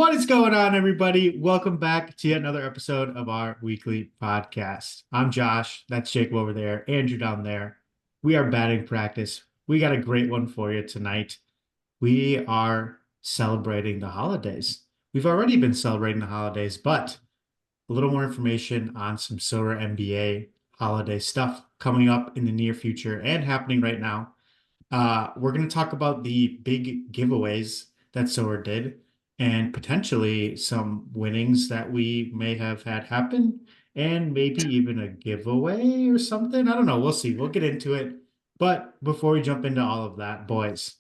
What is going on, everybody? Welcome back to yet another episode of our weekly podcast. I'm Josh. That's Jacob over there. Andrew down there. We are batting practice. We got a great one for you tonight. We are celebrating the holidays. We've already been celebrating the holidays, but a little more information on some Sorare NBA holiday stuff coming up in the near future and happening right now. We're going to talk about the big giveaways that Sower did and potentially some winnings that we may have had happen and maybe even a giveaway or something. I don't know. We'll see. We'll get into it. But before we jump into all of that, boys,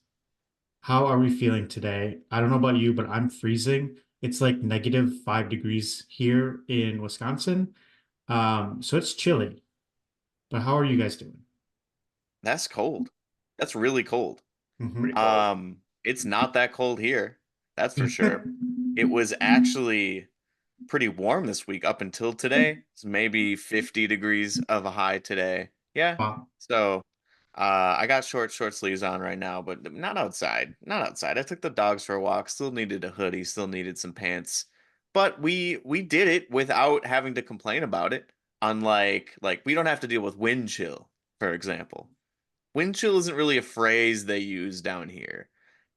how are we feeling today? I don't know about you, but I'm freezing. It's like -5 degrees here in Wisconsin. So it's chilly. But how are you guys doing? That's cold. That's really cold. Hmm. Pretty cold. It's not that cold here. That's for sure. It was actually pretty warm this week up until today. It's maybe 50 degrees of a high today. Yeah. Wow. So, I got short sleeves on right now, but not outside. Not outside. I took the dogs for a walk. Still needed a hoodie, still needed some pants. But we did it without having to complain about it. Unlike we don't have to deal with wind chill, for example. Wind chill isn't really a phrase they use down here,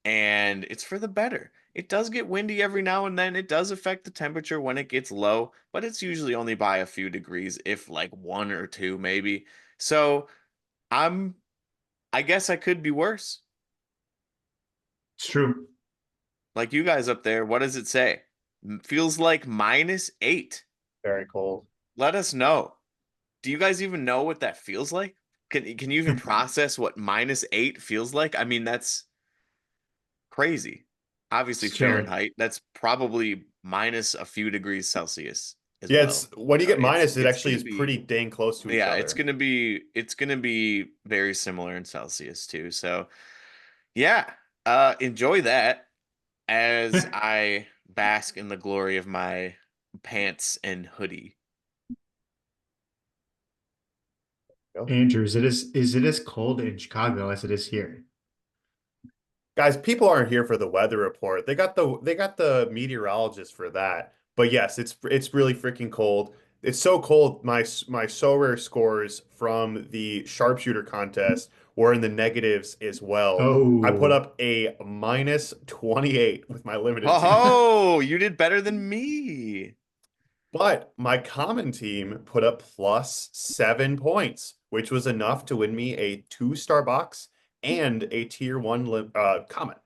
and it's for the better. It does get windy every now and then. It does affect the temperature when it gets low, but it's usually only by a few degrees, if like one or two maybe. So I'm, I guess I could be worse. It's true. Like you guys up there, what does it say? Feels like -8. Very cold. Let us know. Do you guys even know what that feels like? Can you even process what -8 feels like? I mean, that's crazy. Obviously It's chilly. Fahrenheit. That's probably minus a few degrees Celsius as Yeah, well. it's when you So get minus, it it's actually gonna is be pretty dang close to each yeah, other. it's gonna be very similar in Celsius too. So yeah, enjoy that as I bask in the glory of my pants and hoodie. Go. Andrew, is it as cold in Chicago as it is here? Guys, people aren't here for the weather report. They got the meteorologist for that. But yes, it's really freaking cold. It's so cold. My Sorare scores from the sharpshooter contest were in the negatives as well. I put Oh, up a -28 with my limited team. Oh, you did better than me. But my common team put up +7 points, which was enough to win me a two-star box and a tier one common.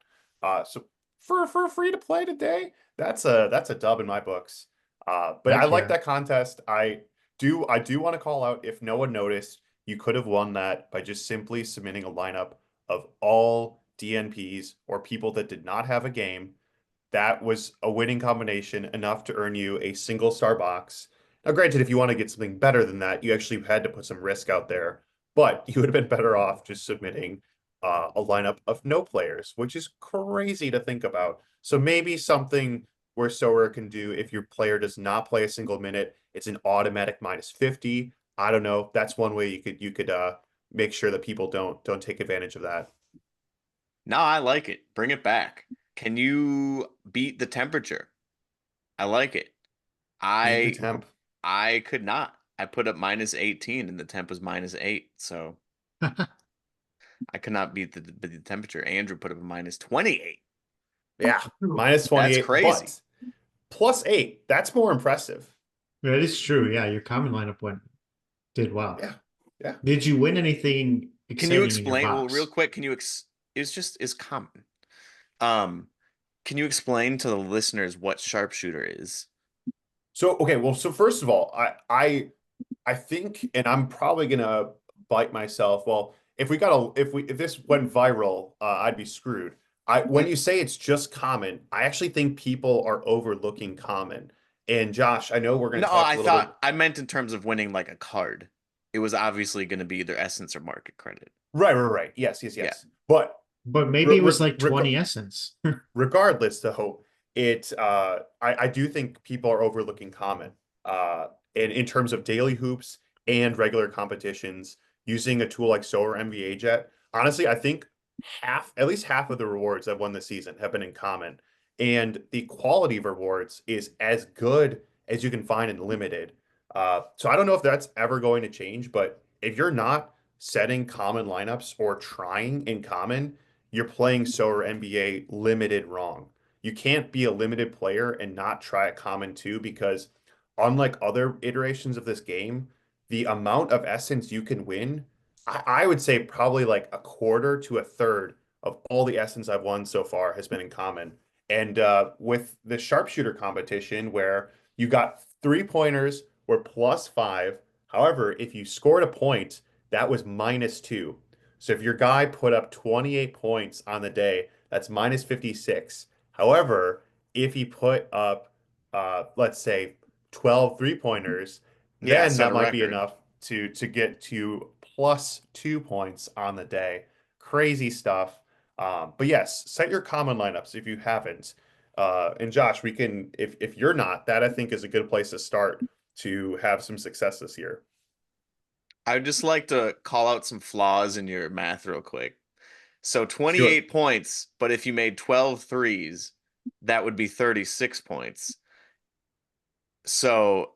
So for free to play today, that's a dub in my books. But I heck like yeah. that contest. I do want to call out, if no one noticed, you could have won that by just simply submitting a lineup of all DNPs or people that did not have a game. That was a winning combination enough to earn you a single star box. Now, granted, if you want to get something better than that, you actually had to put some risk out there, but you would have been better off just submitting a lineup of no players, which is crazy to think about. So maybe something where Sower can do, if your player does not play a single minute, it's an automatic -50. I don't know. That's one way you could make sure that people don't take advantage of that. No, I like it. Bring it back. Can you beat the temperature? I like it. Beat the I temp. I could not. I put up -18 and the temp was -8, so I could not beat the temperature. Andrew put up a -28. Yeah, True. That's -28, crazy. but +8. That's more impressive. That is true. Yeah, your common lineup did well. Yeah. Yeah. Did you win anything Can you exciting in your explain, well, real box? quick, can you is common. Um, can you explain to the listeners what sharpshooter is? So okay, well, so first of all, I think, and I'm probably gonna bite myself. Well, if this went viral, I'd be screwed. When you say it's just common, I actually think people are overlooking common. And Josh, I know we're gonna No, talk a I little bit. thought I meant in terms of winning like a card. It was obviously going to be either essence or market credit. Right, right, right. Yes, yes, Yeah. yes. But But maybe re it re was like reg 20 essence. regardless, though, I do think people are overlooking common in terms of daily hoops and regular competitions using a tool like Solar NBA Jet. Honestly, I think at least half of the rewards I've won this season have been in common. and the quality of rewards is as good as you can find in limited. So I don't know if that's ever going to change, but if you're not setting common lineups or trying in common, you're playing Sorare NBA limited wrong. You can't be a limited player and not try a common too, because unlike other iterations of this game, the amount of essence you can win, I would say probably like a quarter to a third of all the essence I've won so far has been in common. And with the sharpshooter competition, where you got 3 pointers were +5. However, if you scored a point, that was -2. So if your guy put up 28 points on the day, that's -56. However, if he put up, let's say 12 3-pointers, Yeah, then set that a might be record. enough to get to +2 points on the day. Crazy stuff. But yes, set your common lineups if you haven't. And Josh, we can if you're not, that I think is a good place to start to have some success this year. I would just like to call out some flaws in your math real quick. So Do it. 28 points, but if you made 12 threes, that would be 36 points. So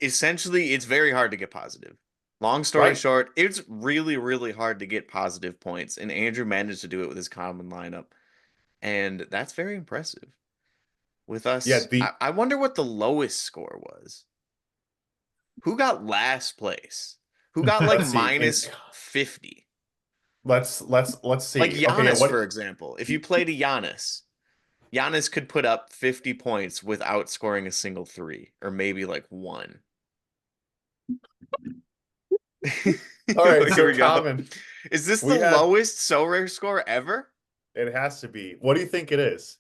essentially, it's very hard to get positive. Long story Right? short, it's really, really hard to get positive points, and Andrew managed to do it with his common lineup, and that's very impressive. With Yeah, us, I wonder what the lowest score was. Who got last place? Who got like let's see. And minus 50? let's Like see. Okay, yeah, Giannis, for what example. If you played a Giannis, Giannis could put up 50 points without scoring a single three, or maybe like one. all right, Here so we go. common. Is this the We had lowest Sorare score ever? it has to be. What do you think it is?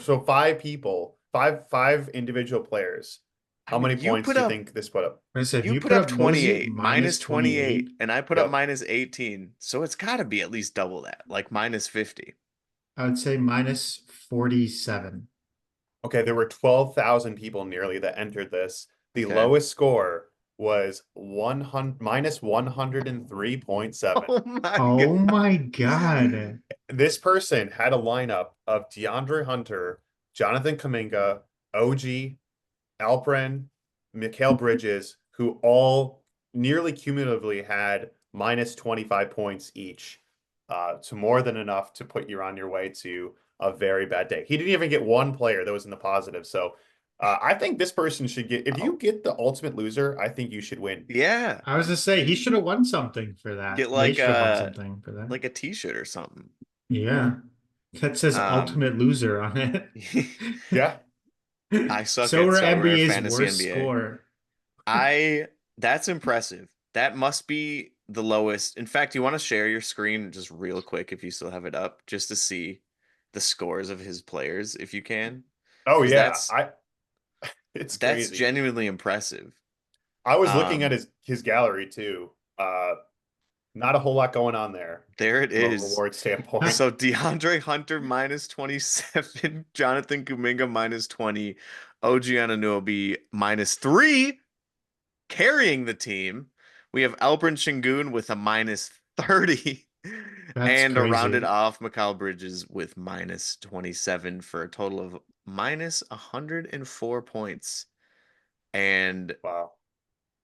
So 5 people, five individual players. I How mean, many points do you think this put up? I said, if you you put put up up, what was it, 28, minus minus 28, 28? and I put up Yep. minus 18. So it's got to be at least double that, like minus 50. I would say minus 47. Okay, there were 12,000 people nearly that entered this. The Okay. lowest score was 100 minus 103.7. Oh my Oh God. my God. This person had a lineup of DeAndre Hunter, Jonathan Kuminga, OG, Alperen, Mikal Bridges, who all nearly cumulatively had minus 25 points each. So more than enough to put you on your way to a very bad day. He didn't even get one player that was in the positive. So I think this person should get, if you Oh, get the ultimate loser, I think you should win. yeah. I was to say he should have won something for that. Get They should have won something for that. like a t-shirt or something. Yeah. That says Um ultimate loser on it. Yeah. I suck So at are Sorare NBA's Fantasy worst NBA. score. I That's impressive. That must be the lowest. In fact, you want to share your screen just real quick if you still have it up, just to see the scores of his players if you can, Oh because yeah. It's that's crazy. genuinely impressive. I was looking at Um, his gallery too. Not a whole lot going on there there it from a is. reward standpoint. So DeAndre Hunter minus 27, Jonathan Kuminga minus 20, OG Anunoby minus 3, carrying the team. We have Alperen Şengün with a minus 30 That's and a rounded crazy. off Mikal Bridges with minus 27 for a total of minus 104 points. And Wow.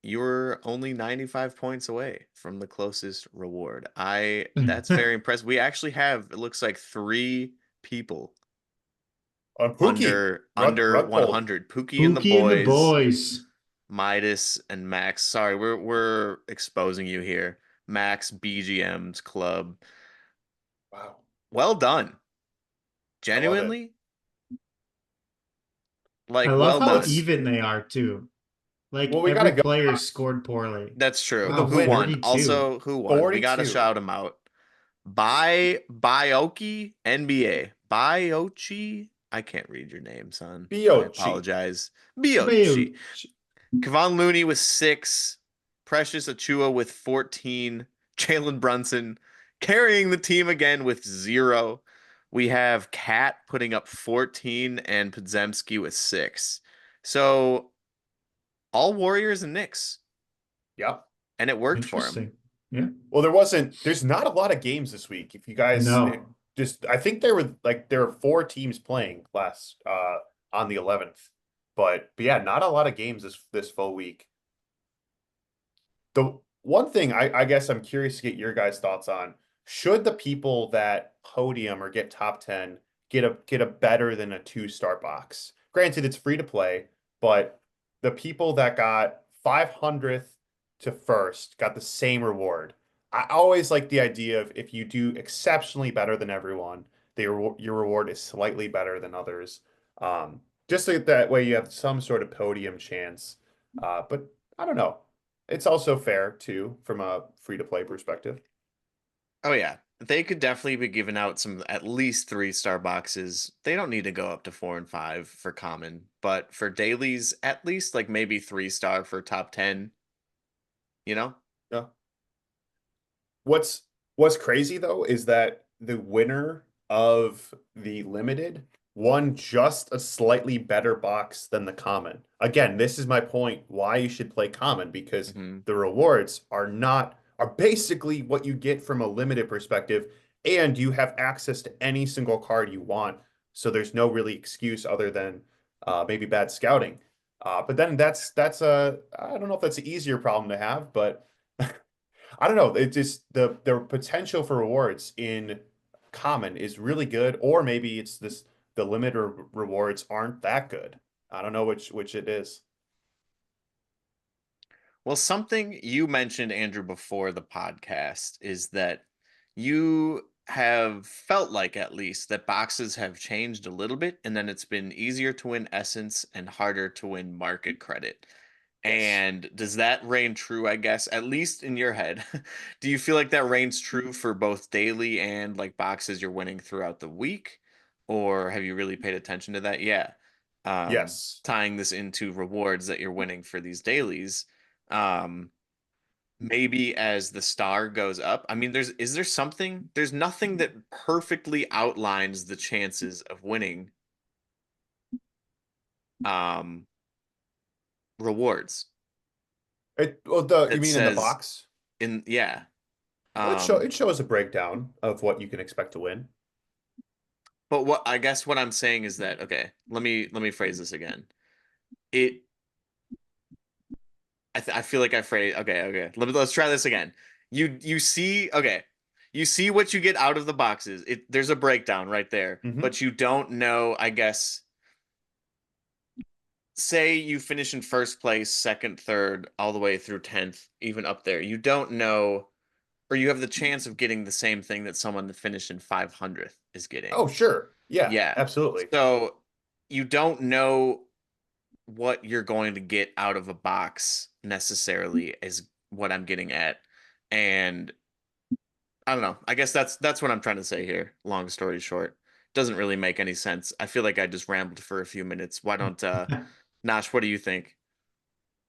you're only 95 points away from the closest reward. That's very impressive. We actually have, it looks like, 3 people Pookie, under Rugpold. 100. Pookie and the Pookie and the boys, boys. Midas and Max. Sorry, we're exposing you here. Max BGM's club. Wow. Well done. I love it. Genuinely, I like love well how done. Let's, even they are too. well, Like we gotta every go player scored poorly. That's true. the Wow, Who winner. won? 32. Also, who won? We got to 42. shout him out. Bioki NBA. Biochi. I can't read your name, son. I Biochi. apologize. Biochi. Booch. Kevon Looney with 6. Precious Achua with 14. Jalen Brunson carrying the team again with 0. We have Cat putting up 14 and Podzemski with 6. So all Warriors and Knicks, Yep. and it worked for him. Interesting. Yeah. Well, there's not a lot of games this week. If you guys No. just I think there were four teams playing last on the 11th. But yeah, not a lot of games this full week. The one thing I guess I'm curious to get your guys' thoughts on, should the people that podium or get top 10 get a better than a two-star box? Granted, it's free to play, but the people that got 500th to first got the same reward. I always like the idea of if you do exceptionally better than everyone, your reward is slightly better than others. Just so that way you have some sort of podium chance. But I don't know. It's also fair too, from a free to play perspective. Oh yeah. They could definitely be giving out some at least 3-star boxes. They don't need to go up to 4 and 5 for common, but for dailies, at least like maybe 3-star for top 10, you know? Yeah. What's what's crazy though is that the winner of the limited won just a slightly better box than the common. Again, this is my point why you should play common because Hmm. the rewards are basically what you get from a limited perspective, and you have access to any single card you want. So there's no really excuse other than maybe bad scouting. But then that's a I don't know if that's an easier problem to have, but I don't know. It just the potential for rewards in common is really good, or maybe it's this the limit or rewards aren't that good. I don't know which it is. Well, something you mentioned, Andrew, before the podcast is that you have felt like, at least, that boxes have changed a little bit, and then it's been easier to win essence and harder to win market credit. Yes. And does that reign true, I guess, at least in your head? Do you feel like that reigns true for both daily and like boxes you're winning throughout the week? Or have you really paid attention to that? Yeah. Yes. Tying this into rewards that you're winning for these dailies. Um, maybe as the star goes up. I mean, is there something? There's nothing that perfectly outlines the chances of winning um rewards Well, the you that mean in the says box? in yeah. Well, Um, it shows a breakdown of what you can expect to win. but what I guess what I'm saying is that okay, let me phrase this again. It I feel like I phrase okay. Let's try this again. You see okay. You see what you get out of the boxes. There's a breakdown right there, Hmm. but you don't know, I guess, say you finish in first place, second, third, all the way through 10th, even up there. You don't know or you have the chance of getting the same thing that someone that finished in 500th is getting. Oh, sure. Yeah, Yeah. absolutely. So you don't know what you're going to get out of a box necessarily is what I'm getting at. And I don't know. I guess that's what I'm trying to say here. Long story short. Doesn't really make any sense. I feel like I just rambled for a few minutes. Why don't Nash, what do you think?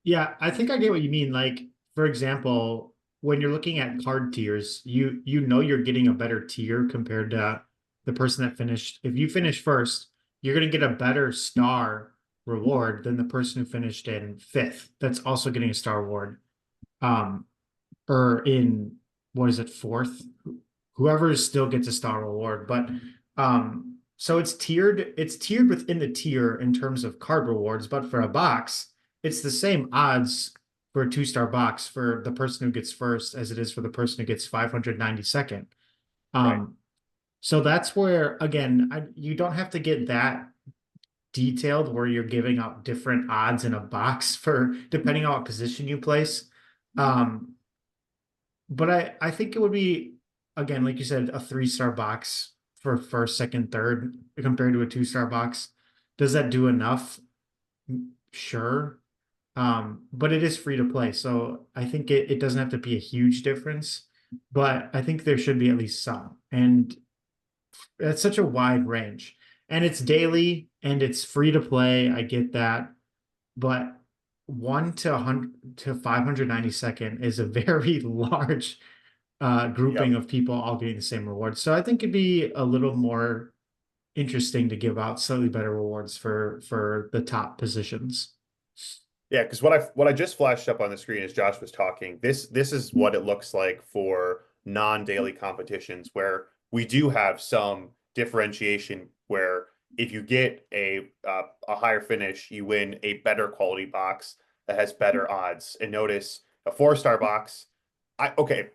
Yeah, I think I get what you mean. Like, for example, when you're looking at card tiers, you know you're getting a better tier compared to the person that finished. If you finish first, you're going to get a better star reward than the person who finished in fifth. That's also getting a star reward. Um, or in what is it, fourth? Whoever still gets a star reward. But so it's tiered within the tier in terms of card rewards, but for a box, it's the same odds for a two-star box for the person who gets first as it is for the person who gets 592nd. Right. Um, so that's where again, you don't have to get that detailed where you're giving out different odds in a box for depending on what position you place. Um, but I think it would be again, like you said, a three-star box for first, second, third compared to a two-star box. Does that do enough? Sure. But it is free to play, so I think it doesn't have to be a huge difference, but I think there should be at least some. And it's such a wide range. And it's daily and it's free to play. I get that. But 1 to 100 to 592nd is a very large grouping Yep. of people all getting the same rewards. So I think it'd be a little more interesting to give out slightly better rewards for the top positions. Yeah, because what I just flashed up on the screen as Josh was talking, this is what it looks like for non-daily competitions where we do have some differentiation where if you get a higher finish, you win a better quality box that has better odds. And notice a 4-star box. Okay,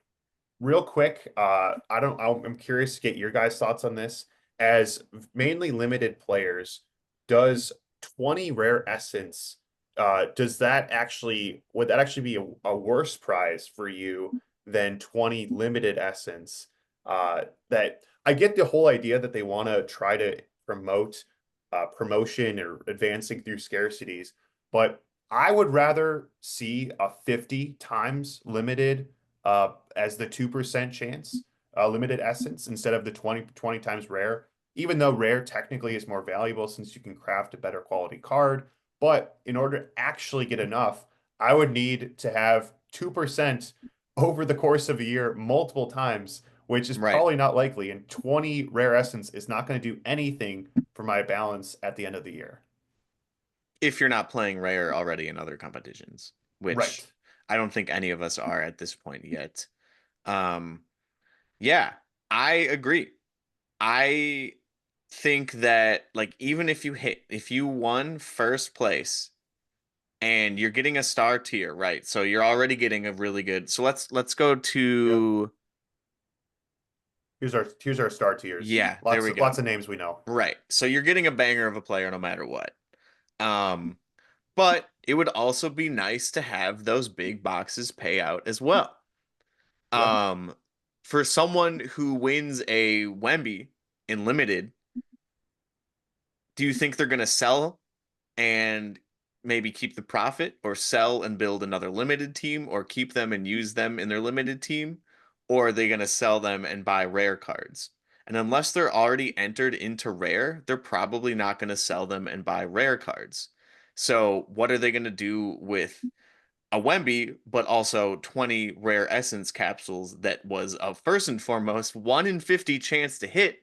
real quick, I'm curious to get your guys' thoughts on this. As mainly limited players, does 20 rare essence, would that actually be a worse prize for you than 20 limited essence? That I get the whole idea that they want to try to promote promotion or advancing through scarcities, but I would rather see a 50 times limited as the 2% chance limited essence instead of the 20 times rare, even though rare technically is more valuable since you can craft a better quality card. But in order to actually get enough, I would need to have 2% over the course of a year multiple times, which is Right. probably not likely. And 20 rare essence is not going to do anything for my balance at the end of the year. If you're not playing rare already in other competitions, which Right. I don't think any of us are at this point yet. Um, yeah, I agree. I think that like even if you won first place and you're getting a star tier, right? So you're already getting a really good. So let's go Yep. to Here's our star tiers. yeah, there Lots we of go. lots of names we know. Right. So you're getting a banger of a player no matter what. Um, but it would also be nice to have those big boxes pay out as well. Yep. Um, for someone who wins a Wemby in limited, do you think they're going to sell and maybe keep the profit, or sell and build another limited team, or keep them and use them in their limited team? Or are they going to sell them and buy rare cards? And unless they're already entered into rare, they're probably not going to sell them and buy rare cards. So, what are they going to do with a Wemby, but also 20 rare essence capsules that was a first and foremost 1 in 50 chance to hit,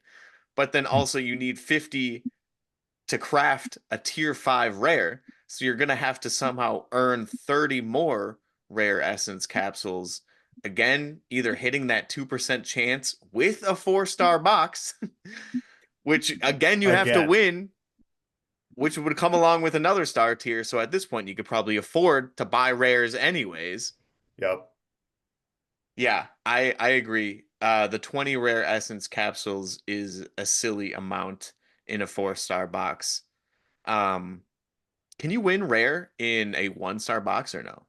but then also you need 50 to craft a tier 5 rare. So you're going to have to somehow earn 30 more rare essence capsules. Again, either hitting that 2% chance with a 4-star box, which again you have to Again. win, which would come along with another star tier. So at this point, you could probably afford to buy rares anyways. Yep. Yeah, I agree. The 20 rare essence capsules is a silly amount in a 4-star box. Um, Can you win rare in a 1-star box or no?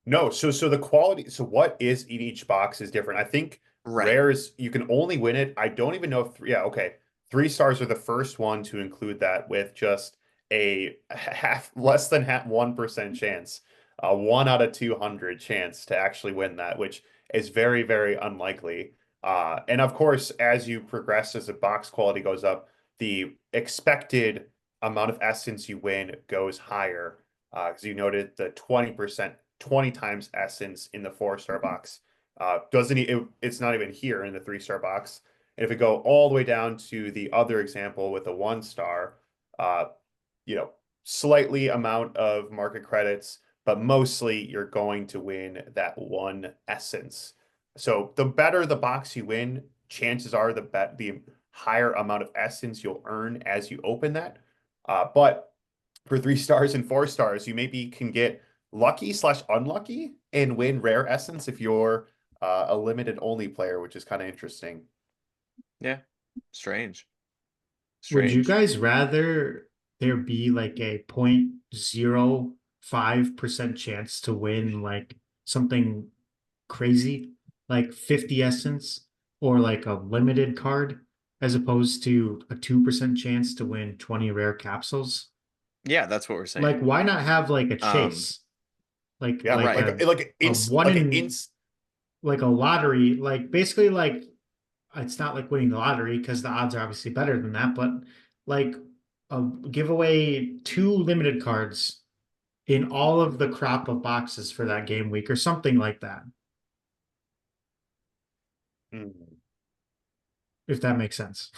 No, so the quality, so what is in each box is different. I think Right. rares you can only win it. I don't even know if yeah, okay. 3 stars are the first one to include that with just a half less than half 1% chance, a 1 out of 200 chance to actually win that, which is very, very unlikely. And of course, as you progress, as the box quality goes up, the expected amount of essence you win goes higher. Because you noted the 20%, 20 times essence in the 4-star box. Doesn't it's not even here in the 3-star box. And if we go all the way down to the other example with a 1-star, uh, you know, slightly amount of market credits, but mostly you're going to win that one essence. So the better the box you win, chances are the higher amount of essence you'll earn as you open that. But for 3 stars and 4 stars, you maybe can get lucky slash unlucky and win rare essence if you're a limited only player, which is kind of interesting. Yeah. Strange. Would you Strange. guys rather there be like a 0.05% chance to win like something crazy, like 50 essence or like a limited card, as opposed to a 2% chance to win 20 rare capsules? Yeah, that's what we're Like, saying. why not have like a Um, chase? Like Yeah, like right. a a one like an in ins like a lottery, like basically like it's not like winning the lottery because the odds are obviously better than that, but like give away 2 limited cards in all of the crop of boxes for that game week or something like that, Hmm. if that makes sense.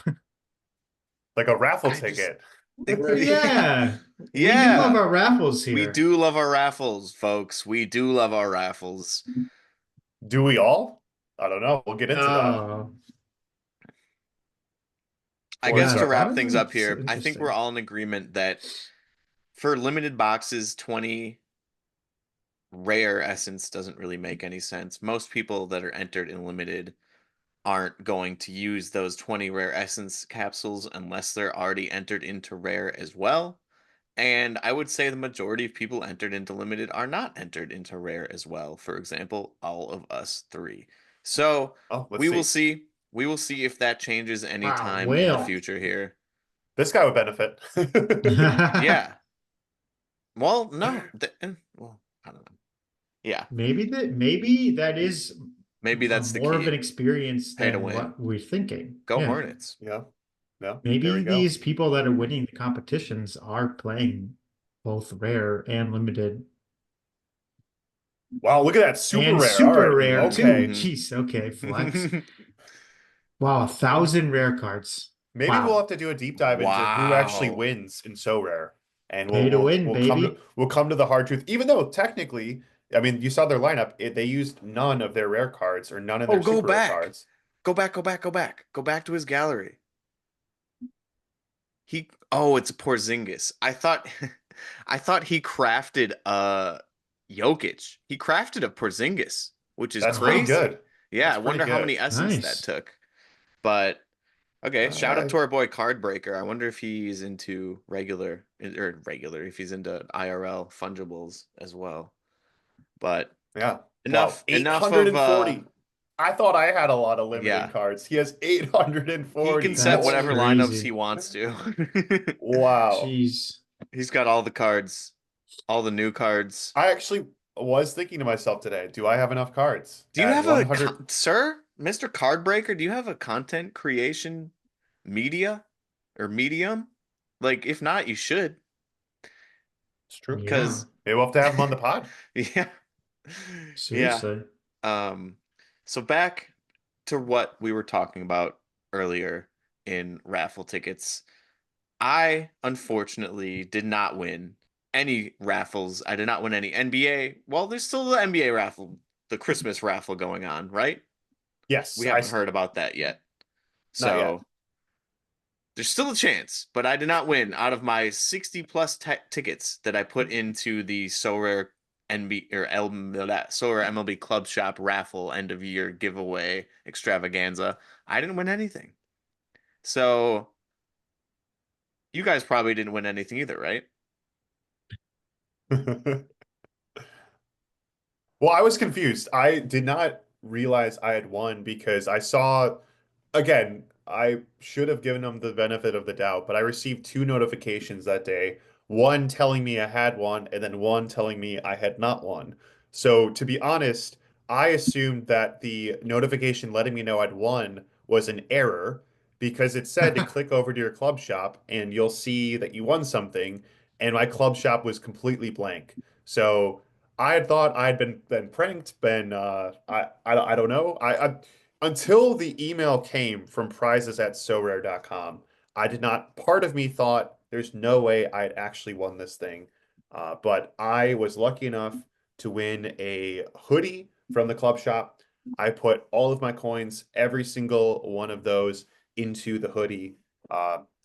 Like a raffle I just ticket. Yeah, we do love yeah, our raffles we here. do love our raffles, folks. We do love our raffles. Do we all? I don't know. We'll get into that. Oh. I or guess Yeah, to start? wrap oh, things up it's here, I think we're interesting. all in agreement that for limited boxes, 20 rare essence doesn't really make any sense. Most people that are entered in limited aren't going to use those 20 rare essence capsules unless they're already entered into rare as well. And I would say the majority of people entered into limited are not entered into rare as well. For example, all of us three. So Oh, let's we will see. see. We will see if that changes Wow, anytime in the whale. future here. This guy would benefit. Yeah. Well, no. Well, I don't know. Yeah. Maybe that is Maybe that's the more of an key. experience Pay to than win. what we're thinking. Go Yeah. Hornets. Yeah. Yeah. There we Maybe go. these people that are winning the competitions are playing both rare and limited Wow, look at that. Super and rare. All super right. rare too. Okay. Jeez, okay, flex. Mm-hmm. Wow, 1,000 rare cards. Maybe we'll Wow. have to do a deep dive into who actually Wow. wins in So Rare. And Pay to win, baby. we'll come to the hard truth. Even though technically, I mean, you saw their lineup, they used none of their rare cards or none of Oh, their go super rare back. cards. Go back, go back, go back. Go back to his gallery. Oh, it's a Porzingis. I thought he crafted a Jokic. He crafted a Porzingis, which is That's pretty Oh, crazy. good. Yeah, That's I pretty wonder how good. many essence that nice. took. But okay, shout out Uh, to our boy Cardbreaker. I wonder if he's into regular, if he's into IRL fungibles as well. But yeah. Wow. enough of 840. I thought I had a lot of limited yeah. cards. He has He can 840. set That's whatever Holy. lineups he crazy. wants to. Wow. Jeez. He's got all the cards, all the new cards. I actually was thinking to myself today, do I have enough cards Do you at have 100? sir, Mr. Cardbreaker, do you have a content creation media or medium? Like, if not, you should. It's true. Yeah, Because, Maybe we'll have to have him on the pod. yeah. Yeah. seriously. Um, so back to what we were talking about earlier in raffle tickets. I unfortunately did not win any raffles. I did not win any NBA. Well, there's still the NBA raffle, the Christmas raffle going on, right? Yes, We haven't heard about that yet. not yet. So there's still a chance, but I did not win out of my 60 plus tickets that I put into the Sorare NB or Sorare MLB Club Shop raffle end of year giveaway extravaganza. I didn't win anything. So you guys probably didn't win anything either, right? Well, I was confused. I did not realize I had won because I saw, again, I should have given them the benefit of the doubt, but I received two notifications that day. One telling me I had won, and then one telling me I had not won. So, to be honest, I assumed that the notification letting me know I'd won was an error because it said to click over to your club shop and you'll see that you won something, and my club shop was completely blank. So, I had thought I had been pranked, I don't know. I until the email came from prizes at sorare.com, I did not, part of me thought there's no way I had actually won this thing. But I was lucky enough to win a hoodie from the club shop. I put all of my coins, every single one of those, into the hoodie.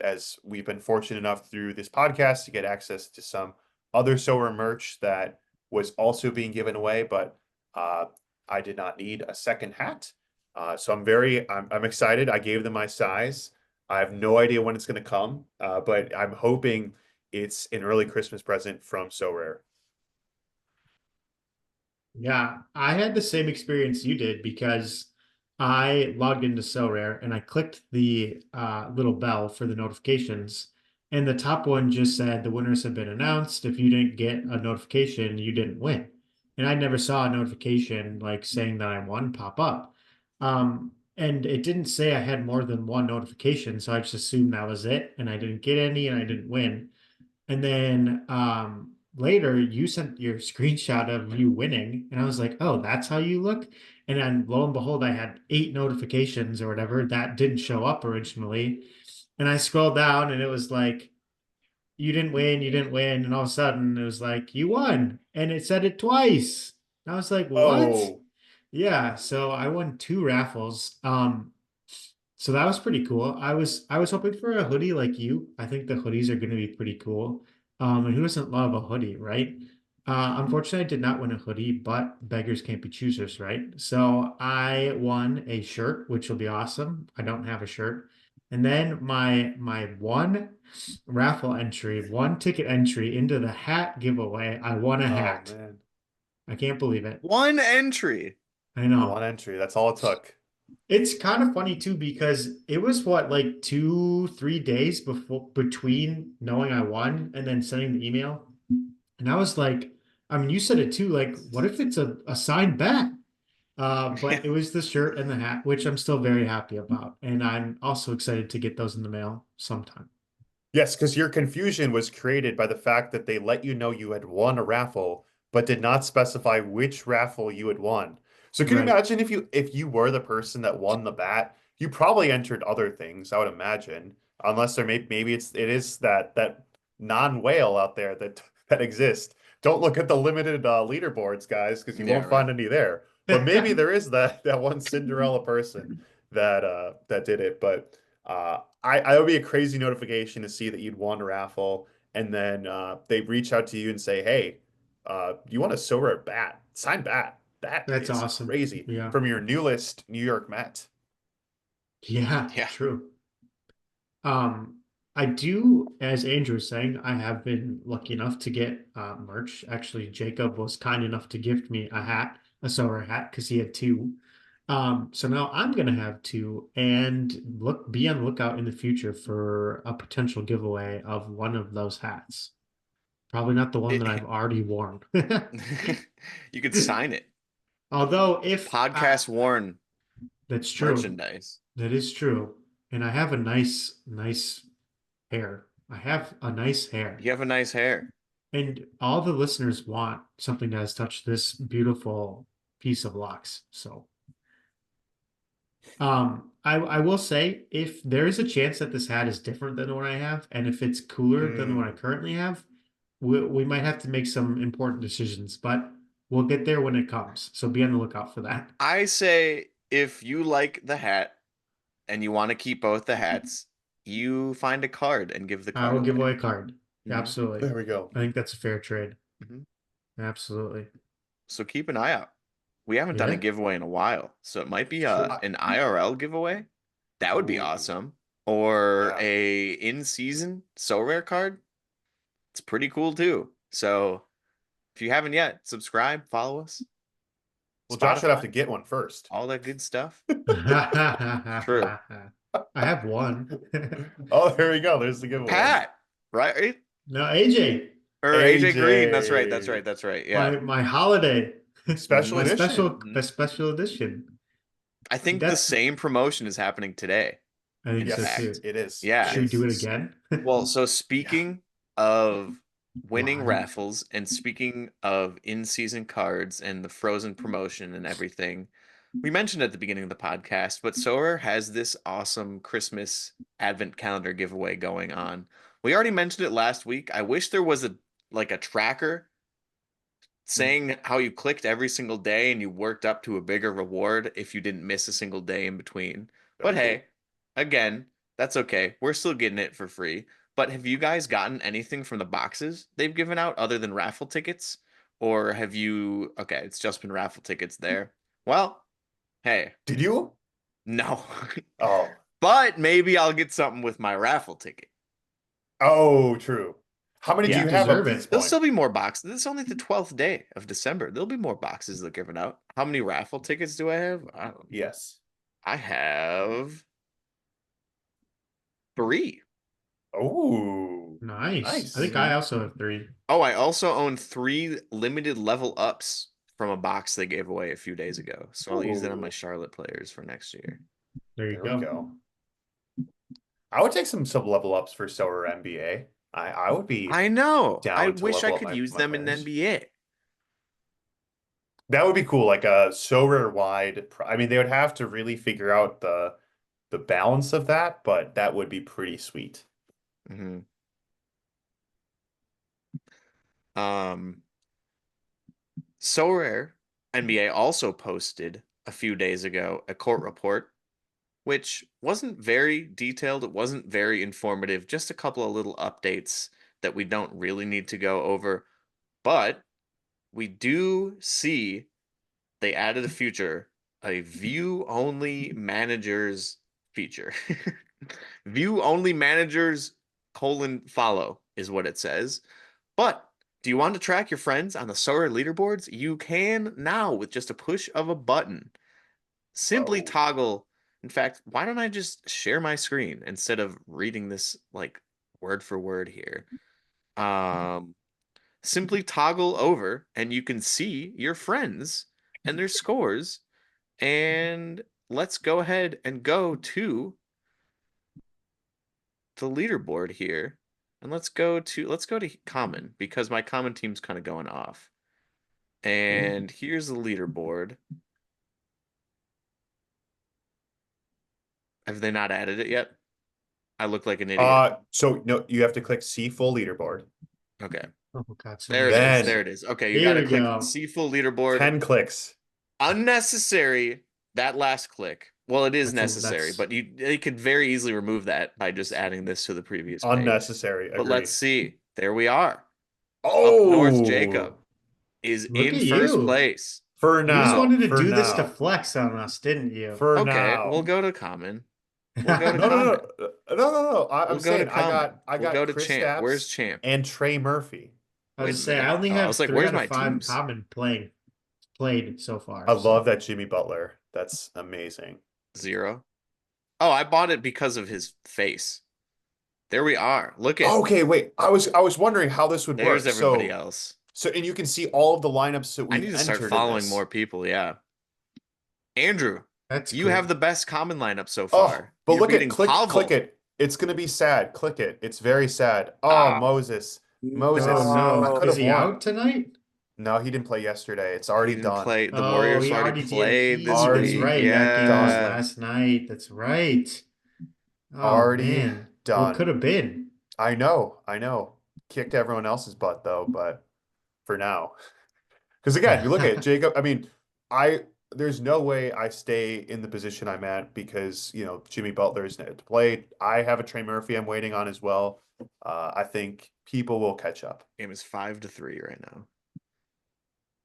As we've been fortunate enough through this podcast to get access to some other Sorare merch that was also being given away, but uh, I did not need a second hat. So I'm excited. I gave them my size. I have no idea when it's going to come, but I'm hoping it's an early Christmas present from So Rare. Yeah, I had the same experience you did because I logged into Sorare and I clicked the little bell for the notifications, and the top one just said the winners have been announced. If you didn't get a notification, you didn't win. And I never saw a notification like saying that I won pop up. And it didn't say I had more than one notification, so I just assumed that was it, and I didn't get any and I didn't win. And then later you sent your screenshot of you winning, and I was like, oh, that's how you look. And then lo and behold, I had 8 notifications or whatever that didn't show up originally. And I scrolled down and it was like, you didn't win, you didn't win. And all of a sudden it was like, you won. And it said it twice. And I was like, what? Oh, Yeah. So I won 2 raffles. So that was pretty cool. I was hoping for a hoodie like you. I think the hoodies are going to be pretty cool. And who doesn't love a hoodie, right? Unfortunately, I did not win a hoodie, but beggars can't be choosers, right? So I won a shirt, which will be awesome. I don't have a shirt. And then my one raffle entry, one ticket entry into the hat giveaway, I won a Oh hat. man. I can't believe it. One entry. I know. One entry. That's all it took. It's kind of funny too because it was what, like 2, 3 days before between knowing I won and then sending the email. And I was like, I mean, you said it too, like, what if it's a signed bat? But it was the shirt and the hat, which I'm still very happy about. And I'm also excited to get those in the mail sometime. Yes, because your confusion was created by the fact that they let you know you had won a raffle, but did not specify which raffle you had won. So can you Right. imagine if you were the person that won the bat, you probably entered other things, I would imagine. Unless maybe it is that non-whale out there that exists. Don't look at the limited leaderboards, guys, because you Yeah, won't right. find any there. But maybe there is that one Cinderella person that did it. But I would be a crazy notification to see that you'd won a raffle, and then they reach out to you and say, "Hey, you want a Sorare bat? Signed bat? That That's is awesome. crazy Yeah. from your newest New York Met." Yeah, Yeah. true. Um, I do, as Andrew was saying, I have been lucky enough to get merch. Actually, Jacob was kind enough to gift me a hat, a Sorare hat, because he had two. So now I'm gonna have two, and be on the lookout in the future for a potential giveaway of one of those hats. Probably not the one that I've already worn. You could sign it. Although, if Podcast worn that's true, merchandise. that is true, and I have a nice hair. I have a nice hair. You have a nice hair. And all the listeners want something that has touched this beautiful piece of locks. So, I will say if there is a chance that this hat is different than the one I have, and if it's cooler than the one I Mm. currently have, we might have to make some important decisions, but we'll get there when it comes. So be on the lookout for that. I say if you like the hat and you want to keep both the hats, you find a card and give the I card will give away. away a card. Hmm. Absolutely. There we go. I think that's a fair trade. Hmm. Absolutely. So keep an eye out. We haven't done a Yeah, giveaway in a while, so it might be true. an IRL giveaway. That would be Ooh, awesome. Or yeah. a in-season so rare card. It's pretty cool too. So if you haven't yet, subscribe, follow us, Well, Josh would have Spotify, to get one first. all that good stuff. True. I have one. Oh, there we go. There's the giveaway. Pat, right? No, AJ, Or AJ Green. That's right. That's AJ. right. That's right. Yeah. my holiday, Special my edition. special edition. I think the That's same promotion is happening today. I think In so Yes, too. fact, it is. It yeah. Should we do is. it again? Well, so Yeah. speaking of winning Why? raffles and speaking of in-season cards and the Frozen promotion and everything, we mentioned at the beginning of the podcast, but Sorare has this awesome Christmas Advent Calendar giveaway going on. We already mentioned it last week. I wish there was a tracker saying how you clicked every single day and you worked up to a bigger reward if you didn't miss a single day in between. That'd But be cool. hey, again, that's okay. We're still getting it for free. But have you guys gotten anything from the boxes they've given out other than raffle tickets? Or have you, okay, it's just been raffle tickets there. Well, hey, Did you? no. Oh. But maybe I'll get something with my raffle ticket. Oh, true. How many do You Yeah. you have up deserve to this it. There'll point? still be more boxes. This is only the 12th day of December. There'll be more boxes they're giving out. How many raffle tickets do I have? I don't know. Yes. I have three. Oh, Nice. I think nice. I Hmm. also have three. Oh, I also own three limited level ups from a box they gave away a few days ago. So I'll use that on my Oh, Charlotte players for next year. There you there we go. go. I would take some level ups for Sorare NBA. I would be I know. I down to wish I level up could my, use my them in players. NBA. That would be cool, like a Sorare wide. I mean, they would have to really figure out the balance of that, but that would be pretty sweet. Hmm. Um, So Rare NBA also posted a few days ago a court report which wasn't very detailed. It wasn't very informative. Just a couple of little updates that we don't really need to go over. But we do see they added a view only managers feature. View only managers follow is what it says. But do you want to track your friends on the Sorare leaderboards? You can now with just a push of a button. Simply Whoa. toggle. In fact, why don't I just share my screen instead of reading this like word for word here? Um, Simply toggle over and you can see your friends and their scores. And let's go ahead and go to the leaderboard here. And let's go to common because my common team's kind of going off. And here's the leaderboard. Have they not added it yet? I look like an idiot. So no, you have to click see full leaderboard. Okay. Oh God, so There many it is. Then There clicks. it is. Okay, you Here got to we click go. see full leaderboard. 10 clicks. Unnecessary. That last click. Well, it is That's necessary, but they could very easily remove that by just adding this to the previous page. Unnecessary. But Agree. let's see. There we are. Up north, Jacob Oh, is Look in at first you. place. for You just now. wanted to For do this to now. flex on us, didn't you? For Okay, now. we'll go to common. We'll go to No, no, common. no. We'll I'm go to saying common. I We'll got go to Chris champ. Where's Stapps champ? and Trey Murphy. I Wait was a say I minute. only Oh, I have was like, 3 where's out of my 5 teams? common played so far. I So love that Jimmy Butler. That's amazing. 0. Oh, I bought it because of his face. There we are. Look at Okay, wait. I was wondering how this would there's work. everybody else. And you can see all of the lineups that I we've need to start entered in following this. more people. Yeah. Andrew, that's you cool. have the best common lineup so Oh, far. but You're look at beating click Pavel. it. It's gonna be sad. Click it. It's very sad. Oh, Ah, Moses. Oh Moses, I no. could Is have he won. out tonight? No, he didn't play yesterday. It's he already didn't done. play. The Oh, Warriors he already already played this DNP'd. That's week. Already right. That game was done. Yeah. last night. That's right. Oh Already man. What could done. have been? I know. I know. Kicked everyone else's butt though, but for now. Because again, you look at it, Jacob. I mean, I there's no way I stay in the position I'm at because Jimmy Butler is to play. I have a Trey Murphy I'm waiting on as well. I think people will catch up. Game is 5-3 right now.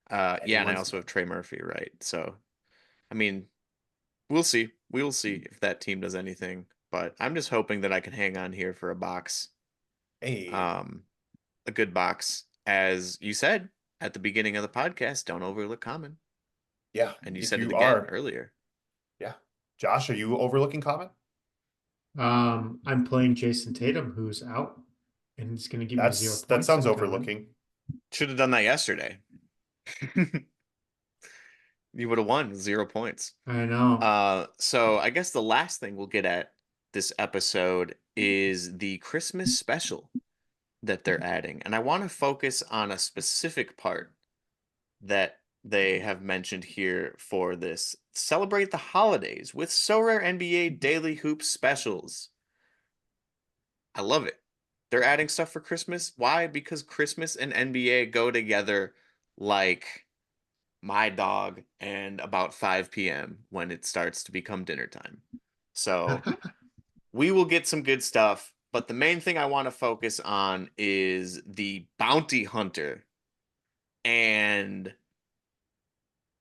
Yeah, and I Anyone's also have Trey Murphy, right? So, I mean, we'll see. We will see if that team does anything. But I'm just hoping that I can hang on here for a box. Hey, Um, a good box. As you said at the beginning of the podcast, don't overlook common. yeah. And you If said it you again are, earlier. yeah. Josh, are you overlooking comment? I'm playing Jason Tatum, who's out, and he's going to give me 0 That points sounds in common. overlooking. Should have done that yesterday. You would have won 0 points. I know. So I guess the last thing we'll get at this episode is the Christmas special that they're adding. And I want to focus on a specific part that they have mentioned here for this. Celebrate the holidays with Sorare NBA Daily Hoop specials. I love it. They're adding stuff for Christmas. Why? Because Christmas and NBA go together like my dog and about 5 p.m. when it starts to become dinner time. So we will get some good stuff, but the main thing I want to focus on is the bounty hunter. And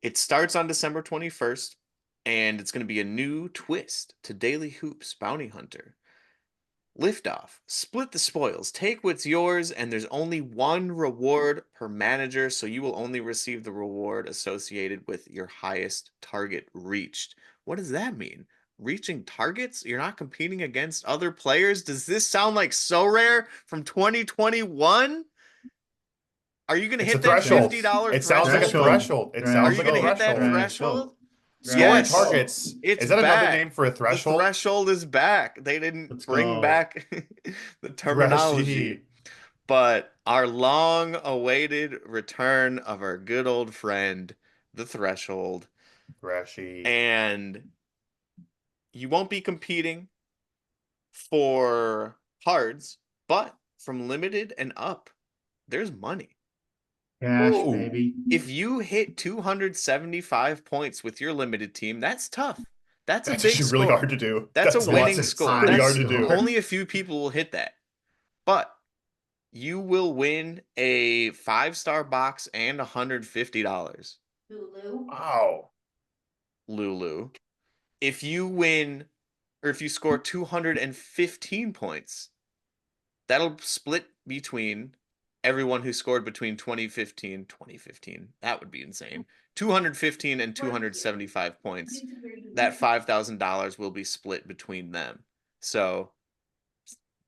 it starts on December 21st, and it's going to be a new twist to Daily Hoops Bounty Hunter. Liftoff, split the spoils, take what's yours, and there's only one reward per manager, so you will only receive the reward associated with your highest target reached. What does that mean? Reaching targets? You're not competing against other players? Does this sound like Sorare from 2021? Are you going to It's a hit that threshold. $50 It sounds like a threshold? threshold. It Are sounds you like going a to hit that threshold. threshold? Scoring Yes. targets. It's Is that another back. name for a The threshold? threshold is back. They didn't Let's bring go. back the terminology. Thrashy. But our long awaited return of our good old friend, the threshold. Thrashy. And you won't be competing for cards, but from limited and up, there's money. Cash, Ooh. baby. If you hit 275 points with your limited team, that's tough. That's a That's big actually really hard score. to do. That's a winning That's a score. Pretty high hard That's to do. score. only a few people will hit that. But you will win a 5-star box and $150. Wow. Lulu. If you win or if you score 215 points, that'll split between everyone who scored between 2015. That would be insane. 215 and 275 points. That $5,000 will be split between them. So,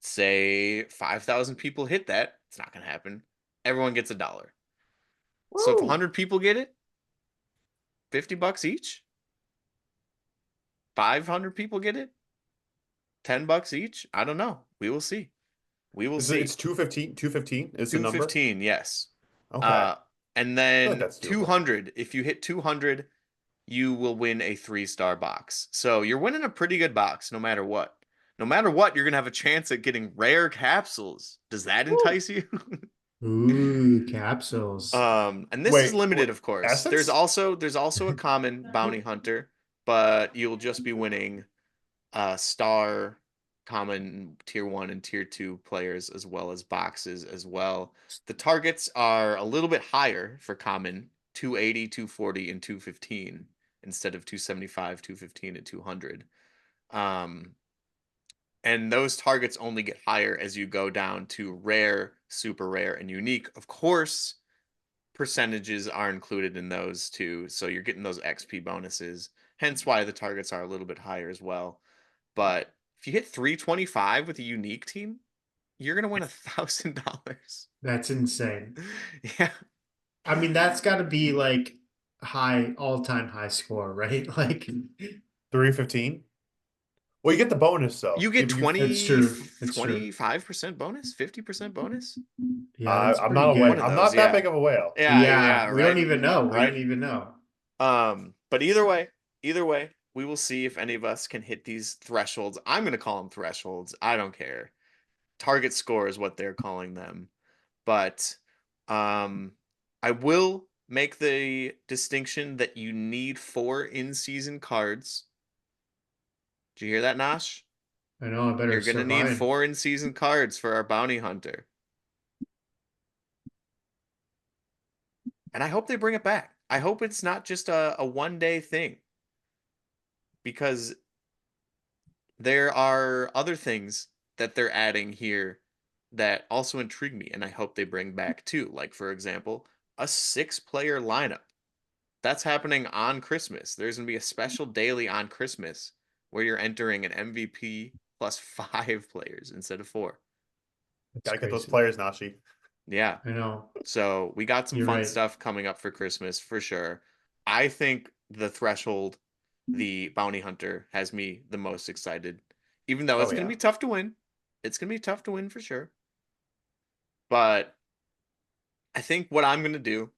say 5,000 people hit that. It's not going to happen. Everyone gets $1. So, if Woo. 100 people get it, $50 each. 500 people get it, $10 each. I don't know. We will see. We will see. It's 215. 215 is the number. 215, yes. Okay. I And feel like then that's doable. 200. If you hit 200, you will win a 3-star box. So you're winning a pretty good box no matter what. No matter what, you're gonna have a chance at getting rare capsules. Does that Woo. entice you? Ooh, capsules. And this is Wait, limited, of course. There's essence? also a common bounty hunter, but you'll just be winning star common tier 1 and tier 2 players as well as boxes as well. The targets are a little bit higher for common, 280, 240 and 215 instead of 275, 215 and 200. And those targets only get higher as you go down to rare, super rare and unique. Of course, percentages are included in those too, so you're getting those XP bonuses. Hence why the targets are a little bit higher as well. But if you hit 325 with a unique team, you're gonna win $1,000. That's insane. Yeah, I mean, that's got to be like high, all-time high score, right? Like, 315. Well, you get the bonus though. you get it's true. It's true. 25% bonus, 50% bonus. Yeah, that's I'm pretty not a whale. One good. of I'm those, not that yeah, big of a whale. yeah, We don't right, even know. We right. don't even know. But either way, we will see if any of us can hit these thresholds. I'm gonna call them thresholds. I don't care. Target score is what they're calling them. But I will make the distinction that you need 4 in-season cards. Did you hear that, Nosh? I know I better You're gonna start need buying. 4 in-season cards for our bounty hunter. And I hope they bring it back. I hope it's not just a one-day thing. Because there are other things that they're adding here that also intrigue me, and I hope they bring back too. Like, for example, a 6-player lineup. That's happening on Christmas. There's going to be a special daily on Christmas where you're entering an MVP plus 5 players instead of 4. That's Gotta get those crazy. players, Nashi. Yeah. I know. So we got some You're fun right. stuff coming up for Christmas for sure. I think the threshold, the bounty hunter, has me the most excited. Even though it's Oh going to yeah. be tough to win. It's going to be tough to win for sure. But I think what I'm going to do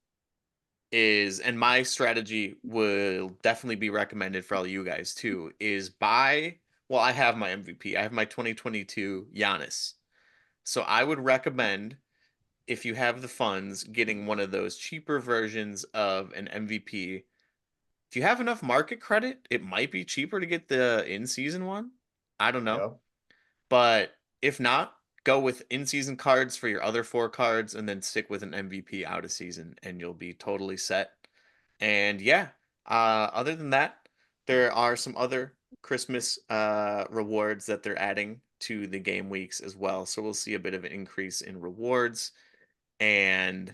is, and my strategy will definitely be recommended for all you guys too, is buy. Well, I have my MVP. I have my 2022 Giannis. So I would recommend, if you have the funds, getting one of those cheaper versions of an MVP. If you have enough market credit, it might be cheaper to get the in-season one. I don't know. Yeah. But if not, go with in-season cards for your other 4 cards and then stick with an MVP out of season and you'll be totally set. And yeah, other than that, there are some other Christmas rewards that they're adding to the game weeks as well. So we'll see a bit of an increase in rewards. And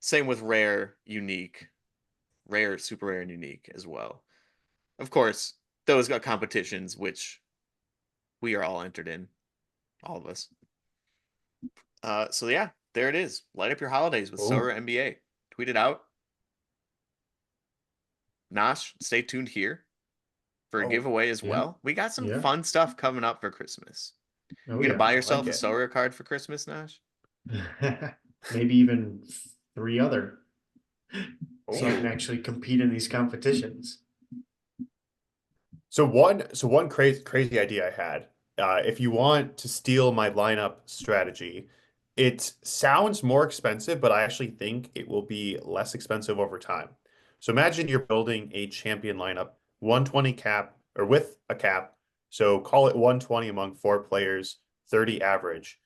same with rare, super rare, and unique as well. Of course, those got competitions, which we are all entered in, all of us. So yeah, there it is. Light up your holidays with Oh, Sorare NBA. Tweet it out. Nosh, stay tuned here for a Oh giveaway as yeah. well. We got some Yeah. fun stuff coming up for Christmas. Oh, You gonna yeah. buy I like yourself a it. Sorare card for Christmas, Nosh? Maybe even 3 other. So I can Oh. actually compete in these competitions. So one crazy idea I had. If you want to steal my lineup strategy, it sounds more expensive, but I actually think it will be less expensive over time. So imagine you're building a champion lineup, 120 cap, or with a cap. So call it 120 among 4 players, 30 average.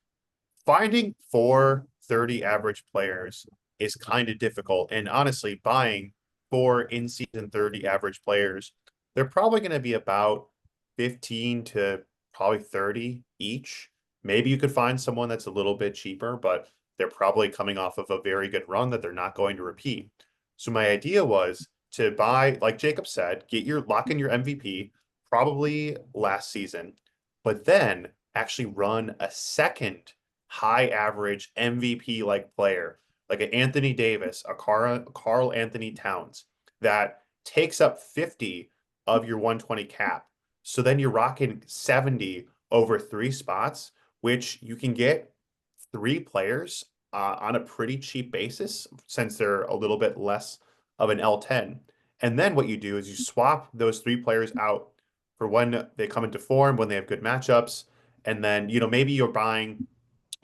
Finding 4 30 average players is kind of difficult. And honestly, buying 4 in-season 30 average players, they're probably going to be about 15 to probably 30 each. Maybe you could find someone that's a little bit cheaper, but they're probably coming off of a very good run that they're not going to repeat. So my idea was to buy, like Jacob said, lock in your MVP, probably last season, but then actually run a second high average MVP like player, like an Anthony Davis, a Carl Anthony Towns, that takes up 50 of your 120 cap. So then you're rocking 70 over 3 spots, which you can get 3 players on a pretty cheap basis since they're a little bit less of an L10. And then what you do is you swap those 3 players out for when they come into form, when they have good matchups. And then, maybe you're buying,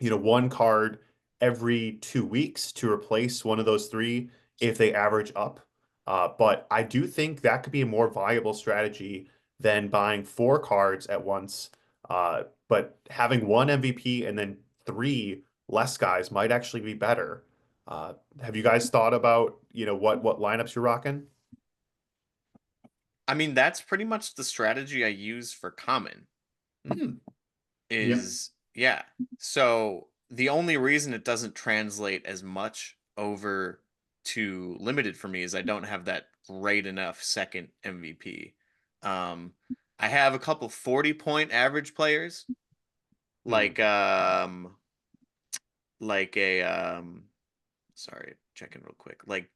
one card every 2 weeks to replace one of those 3 if they average up. But I do think that could be a more viable strategy than buying 4 cards at once. But having one MVP and then 3 less guys might actually be better. Have you guys thought about, what lineups you're rocking? I mean, that's pretty much the strategy I use for common. Mm. Yep. Yeah. So the only reason it doesn't translate as much over to limited for me is I don't have that great enough second MVP. Um, I have a couple 40-point average players, Hmm. like like a sorry, checking real quick. Like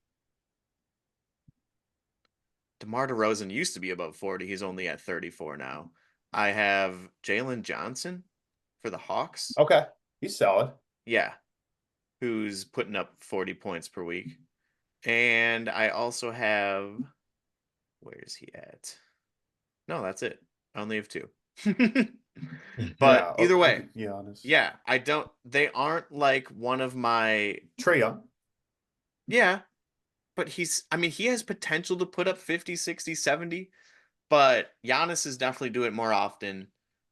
DeMar DeRozan used to be above 40. He's only at 34 now. I have Jalen Johnson for the Hawks. Okay. He's solid. Yeah, who's putting up 40 points per week. And I also have, where is he at? No, that's it. I only have 2. But Yeah. either way, To be honest. yeah, they aren't like one of my, Trae Young. yeah, but I mean, he has potential to put up 50, 60, 70. But Giannis is definitely doing it more often.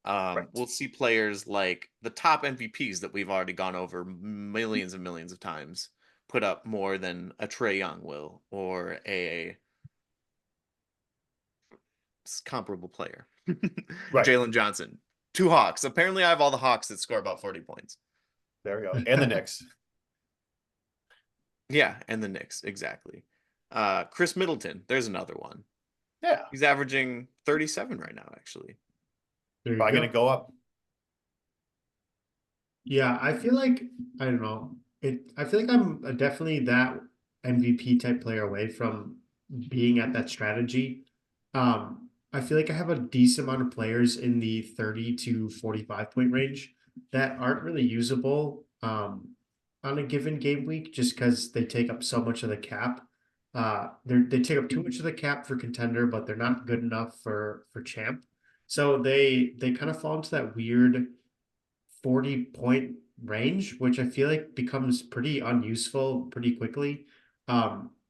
Right. We'll see players like the top MVPs that we've already gone over millions and millions of times put up more than a Trey Young will or a comparable player. Right. Jalen Johnson. 2 Hawks. Apparently, I have all the Hawks that score about 40 points. There we go. And the Knicks. Yeah, and the Knicks, exactly. Chris Middleton, there's another one. Yeah. He's averaging 37 right now, actually. There you Probably going go. to go up. Yeah, I feel like I don't know. I feel like I'm definitely that MVP type player away from being at that strategy. I feel like I have a decent amount of players in the 30 to 45 point range that aren't really usable on a given game week just because they take up so much of the cap. They take up too much of the cap for contender, but they're not good enough for champ. So they kind of fall into that weird 40 point range, which I feel like becomes pretty unuseful pretty quickly.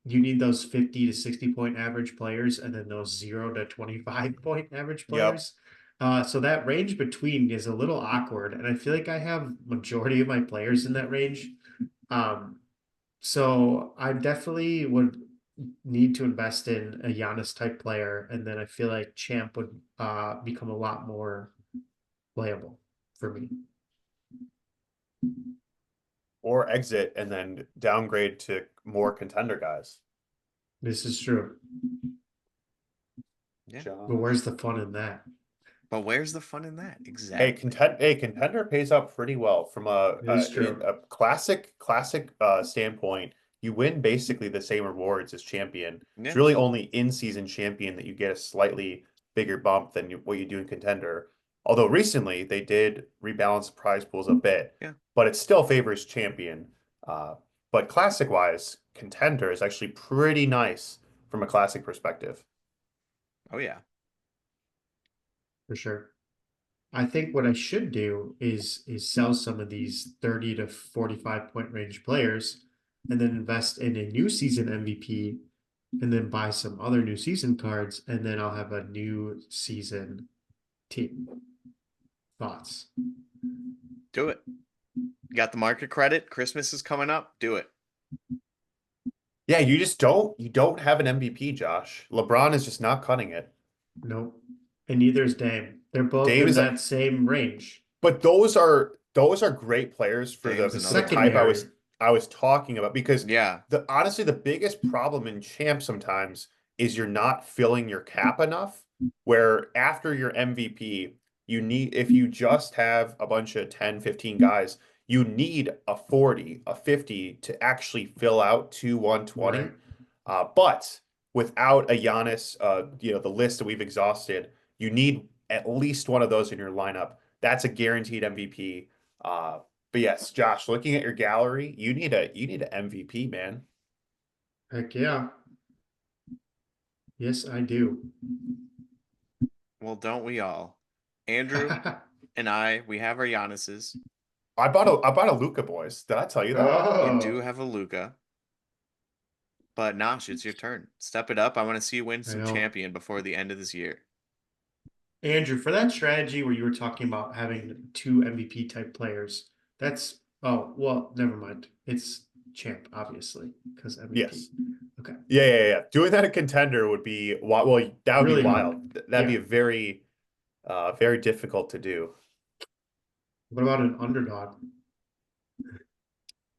You need those 50 to 60 point average players and then those 0 to 25 point average Yep. players. So that range between is a little awkward, and I feel like I have majority of my players in that range. Um, so I definitely would need to invest in a Giannis type player, and then I feel like Champ would become a lot more playable for me. Or exit and then downgrade to more contender guys. This is true. Yeah. But Josh. where's the fun in that? But where's the fun in that? Hey, Exactly. contender pays out pretty well from It is true. a classic standpoint. You win basically the same rewards as champion. It's Yeah. really only in-season champion that you get a slightly bigger bump than what you do in contender. Although recently they did rebalance prize pools a bit, Yeah. but it still favors champion. Uh, but classic wise, contender is actually pretty nice from a classic perspective. Oh yeah. For sure. I think what I should do is sell some of these 30 to 45 point range players and then invest in a new season MVP and then buy some other new season cards, and then I'll have a new season team. Thoughts? Do it. You got the market credit. Christmas is coming up. Do it. Yeah, you don't have an MVP, Josh. LeBron is just not cutting it. Nope. And neither is Dame. They're both Dame in is that same range. But those are great players for Dame's The the another one. type secondary, I was talking about because Yeah. the honestly the biggest problem in champ sometimes is you're not filling your cap enough where after your MVP you need if you just have a bunch of 10, 15 guys, you need a 40, a 50 to actually fill out to 120. right? But without a Giannis, the list that we've exhausted, you need at least one of those in your lineup. That's a guaranteed MVP. Uh, but yes, Josh, looking at your gallery, you need an MVP, man. Heck yeah. Yes, I do. Well, don't we all? Andrew and we have our Giannis's. I bought a Luca, boys. Did I tell you that? You do Oh, have a Luca. But Nosh, it's your turn. Step it up. I want to see you win I some know. champion before the end of this year. Andrew, for that strategy where you were talking about having two MVP type players, that's oh well, never mind. It's champ, obviously, because MVP. Yes. Okay. Yeah. Doing that a contender would be well, that would be Really hard. wild. That'd Yeah. be very difficult to do. What about an underdog?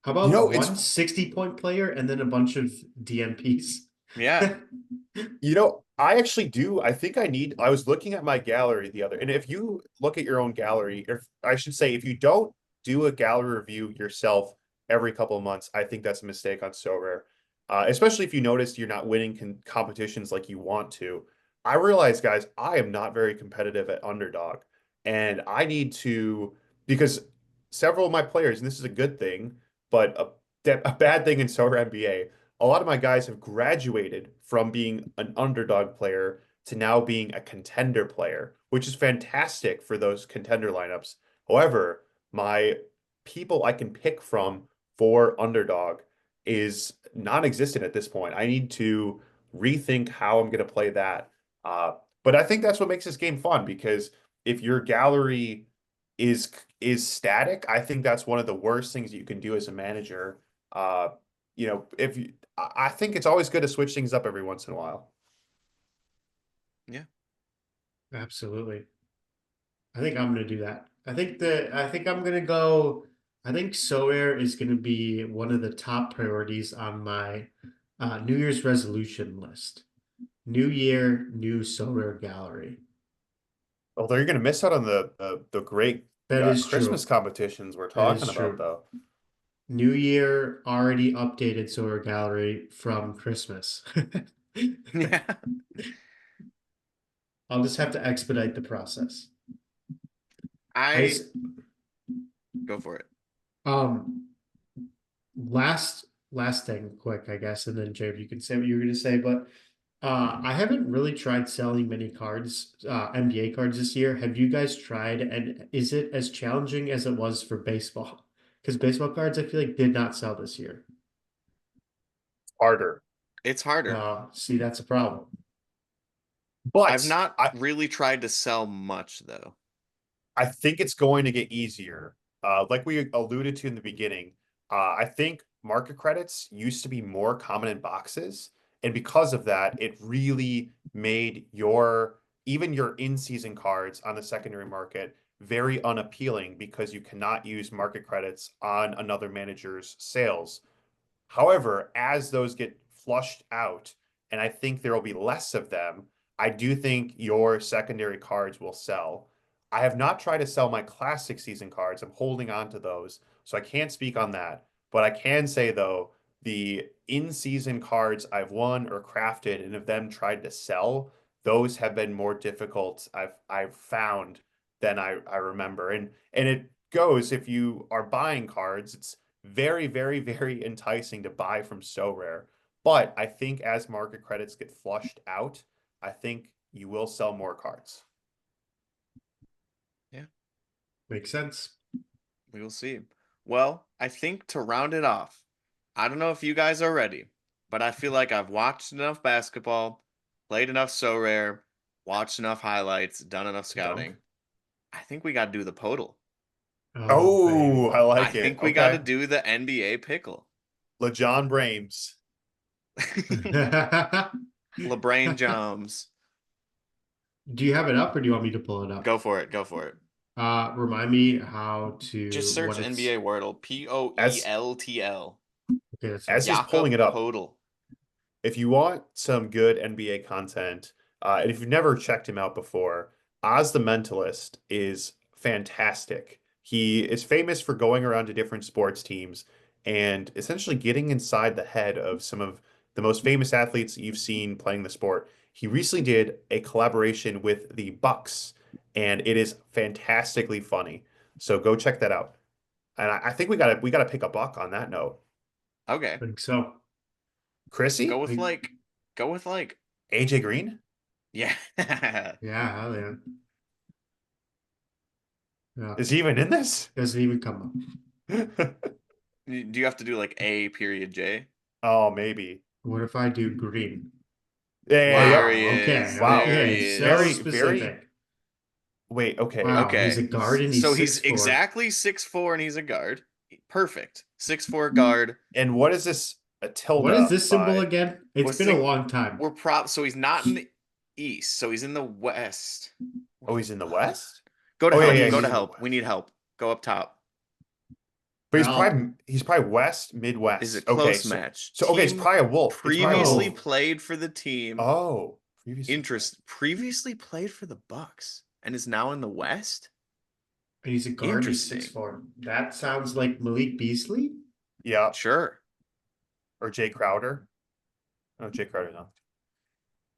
How You about know, it's one 60-point player and then a bunch of DNPs? Yeah. I actually do. I was looking at my gallery the other, and if you look at your own gallery, if I should say, if you don't do a gallery review yourself every couple of months, I think that's a mistake on Sorare. Especially if you notice you're not winning competitions like you want to. I realize, guys, I am not very competitive at underdog, and I need to because several of my players, and this is a good thing, but a bad thing in Sorare NBA a lot of my guys have graduated from being an underdog player to now being a contender player, which is fantastic for those contender lineups. However, my people I can pick from for underdog is non-existent at this point. I need to rethink how I'm going to play that. Uh, but I think that's what makes this game fun because if your gallery is static, I think that's one of the worst things you can do as a manager. Uh, if you, I think it's always good to switch things up every once in a while. Yeah. Absolutely. I think I'm gonna do that. I think I'm gonna go. I think Sorare is gonna be one of the top priorities on my New Year's resolution list. New year, new Sorare gallery. Although you're going to miss out on the great That is Christmas true. competitions we're That is talking about, true. though. New year already updated Sorare gallery from Christmas. Yeah. I'll just have to expedite the process. I I s- go for it. um last thing quick, I guess, and then Jared, you can say what you were gonna say, but I haven't really tried selling many cards, NBA cards this year. Have you guys tried, and is it as challenging as it was for baseball? Because baseball cards, I feel like did not sell this year. Harder. It's harder. See, that's a problem. I've But not really tried to sell much though. I think it's going to get easier. Like we alluded to in the beginning, I think market credits used to be more common in boxes. And because of that, it really made even your in-season cards on the secondary market very unappealing because you cannot use market credits on another manager's sales. However, as those get flushed out, and I think there will be less of them, I do think your secondary cards will sell. I have not tried to sell my classic season cards. I'm holding on to those, so I can't speak on that. But I can say though, the in-season cards I've won or crafted and have them tried to sell, those have been more difficult I've found than I remember. And it goes if you are buying cards, it's very enticing to buy from Sorare. But I think as market credits get flushed out, I think you will sell more cards. Yeah, Makes sense. we will see. Well, I think to round it off, I don't know if you guys are ready, but I feel like I've watched enough basketball, played enough So Rare, watched enough highlights, done enough It's a dunk. scouting. I think we got to do the podal. Oh, Oh, I baby. I like it. think we got to Okay. do the NBA pickle. LeJon Brames. LeBrain Joms. Do you have it up or do you want me to pull it up? Go for it. Go for it. Remind me how Just to search what it's NBA Wordle. As POELTL. okay, that's as right. he's pulling Jakob it up, Podal. if you want some good NBA content, and if you've never checked him out before, Oz the Mentalist is fantastic. He is famous for going around to different sports teams and essentially getting inside the head of some of the most famous athletes that you've seen playing the sport. He recently did a collaboration with the Bucks, and it is fantastically funny. So go check that out. And I think we gotta pick a buck on that note. Okay. I think so. Go Chrissy? with Like, like, go with like, AJ Green? yeah. yeah, hell yeah. Yeah. Is he even in this? Doesn't even come Do you have to do like A period J? Oh, maybe. up. What if I do green? Yeah, There yep. he Wow, is. okay, Wow. There okay. he So Very, is. very. specific. Wait, okay. Wow, he's Okay. a guard and So he's he's 6'4". exactly 6'4" and he's a guard. Perfect. 6'4" guard. And what is this? A What is tilde this symbol by? again? It's What's been a the long time. so he's not in the east, so he's in the west. Oh, he's in the West? Go to Oh, yeah, help. yeah, Go he's to in the help. We West. need help. Go up top. But Well, he's probably West, Is a Midwest. Okay, close so match. so okay, it's Team probably a wolf. It's probably a previously wolf. no. played for the team. Oh, previously. Previously played for the Bucks and is now in the West. And he's a guard and he's Interesting. 6'4". That sounds like Malik Beasley. Yeah, Sure. or Jay Crowder. Oh, Jay Crowder, no.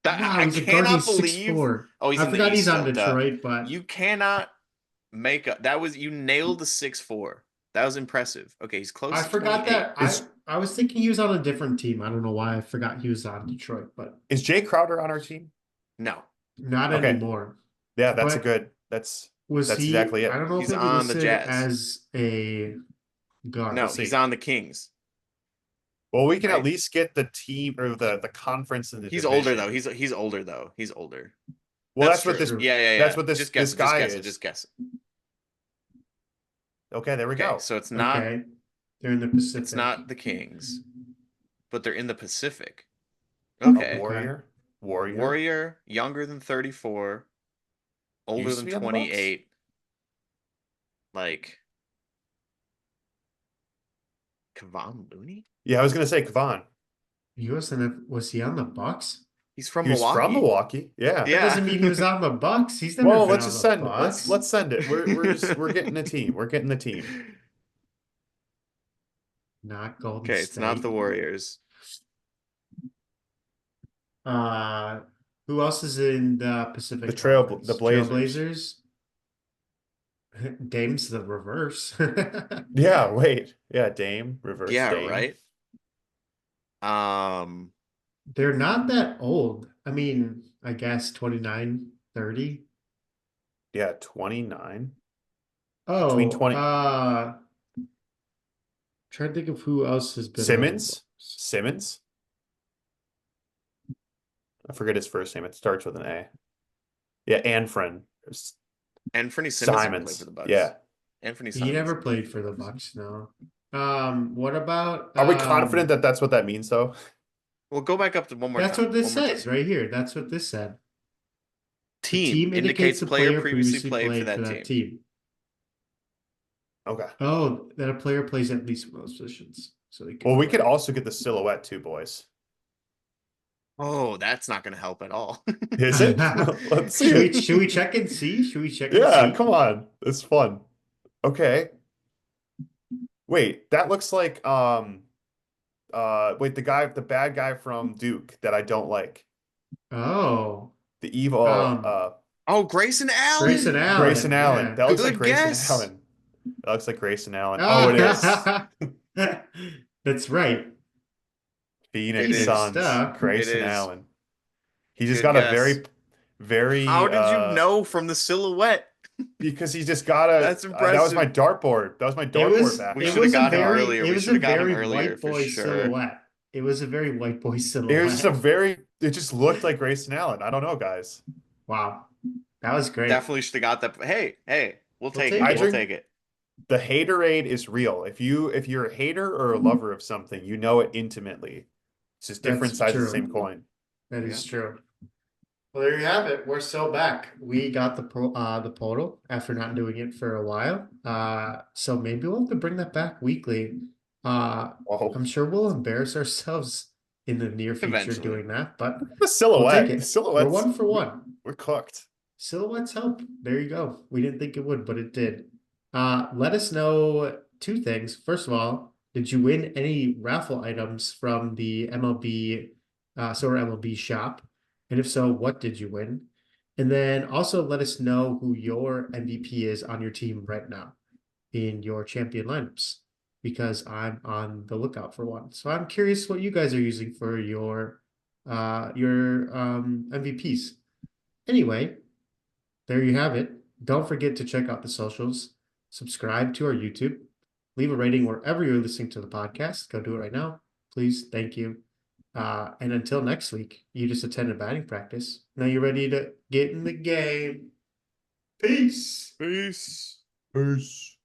Wow, I he's a guard and cannot he's believe. 6'4". Oh, he's I in the forgot East he's on still. Duh. Detroit, but You cannot make a that was you nailed the 6'4". That was impressive. Okay, he's close I to forgot 28. that I was thinking he was on a different team. I don't know why I forgot he was on Detroit, but Is Jay Crowder on our team? No, not Okay. anymore. Yeah, But that's was exactly he? I it. don't know if he's it was on the listed Jazz. as a guard. No, Let's he's see. on the Kings. Well, we can at Right? least get the team or the conference and the He's older though. division. He's older though. He's older. Well, That's that's what true. this True. Yeah. that's what Just this guess it. Just guy guess it. is. Just guess it. Okay, there we Okay, go. so it's not Okay, they're in the Pacific. it's not the Kings, but they're in the Pacific. A Okay. warrior. Warrior. Warrior, younger than 34, older Used to than be on the Bucks? 28. Like Kevon Looney? Yeah, I was gonna say Kevon. Was he on the Bucks? He's from He was Milwaukee. from Milwaukee. Yeah. That Yeah. doesn't mean he was on the Bucks. He's never Well, been let's on just the send Bucks. let's send it. We're getting a team. We're getting the team. Not Golden Okay, it's not State. the Warriors. Uh, who else is in the Pacific The Conference? Blazers. Dame's the reverse. Yeah, wait. Yeah, Dame, reverse Yeah, Dame. right? They're not that old. I mean, I guess 29, 30. Yeah, 29. Oh, Between 20 trying to think of who else has been on the Simmons? Bucks. Simmons? I forget his first name. It starts with an A. Yeah, Anfern. Anthony Simmons didn't play Simons. for the Bucks. Yeah. Anthony He Simons. never played for the Bucks, no. What about Are we confident that that's what that means, though? We'll go back up to one more that's time. what this One more says time. right here. That's what this said. The Team indicates the player previously played for that team. team. Okay. Oh, that a player plays at least one of those positions. So they Well, we play. could also get the silhouette too, boys. Oh, that's not going to help at all. Is it? Let's see it. Should we check and see? Should we check and Yeah, see? come on. It's fun. Okay. Wait, that looks like wait, the bad guy from Duke that I don't like. Oh. The evil Oh, Grayson Allen. Grayson Allen. Grayson Allen. Yeah. That looks like Good Grayson guess. Allen. That looks like Grayson Allen. Oh, it is. That's right. Phoenix It is. Suns. Stuff. Grayson It is. Allen. He just Good got a guess. very How did you know from the silhouette? because he just got a That's that was my impressive. dartboard. That was my It dartboard was back. We it should have was a got him very earlier. it We was should a have got him very earlier white for boy sure. silhouette. It was a very white boy It was just a silhouette. very, it just looked like Grayson Allen. I don't know, guys. Wow. That was great. Definitely should have got that. Hey, we'll We'll take take it. I it. We'll drink take it. the haterade is real. If you're a hater or a lover of something, you know it intimately. It's just different That's sides of the same true. coin. That Yeah. is true. Well, there you have it. We're still back. We got the portal after not doing it for a while. So maybe we'll have to bring that back weekly. Whoa. I'm sure we'll embarrass ourselves in the near future Eventually. doing that, but The we'll take silhouette. The it. We're silhouettes, 1 for 1. we're cooked. Silhouettes help. There you go. We didn't think it would, but it did. Let us know 2 things. First of all, did you win any raffle items from the MLB, Sorare MLB shop? And if so, what did you win? And then also let us know who your MVP is on your team right now in your champion lineups, because I'm on the lookout for one. So I'm curious what you guys are using for your MVPs. Anyway, there you have it. Don't forget to check out the socials, subscribe to our YouTube, leave a rating wherever you're listening to the podcast. Go do it right now. Please. Thank you. And until next week, you just attended batting practice. Now you're ready to get in the game. Peace. Peace. Peace.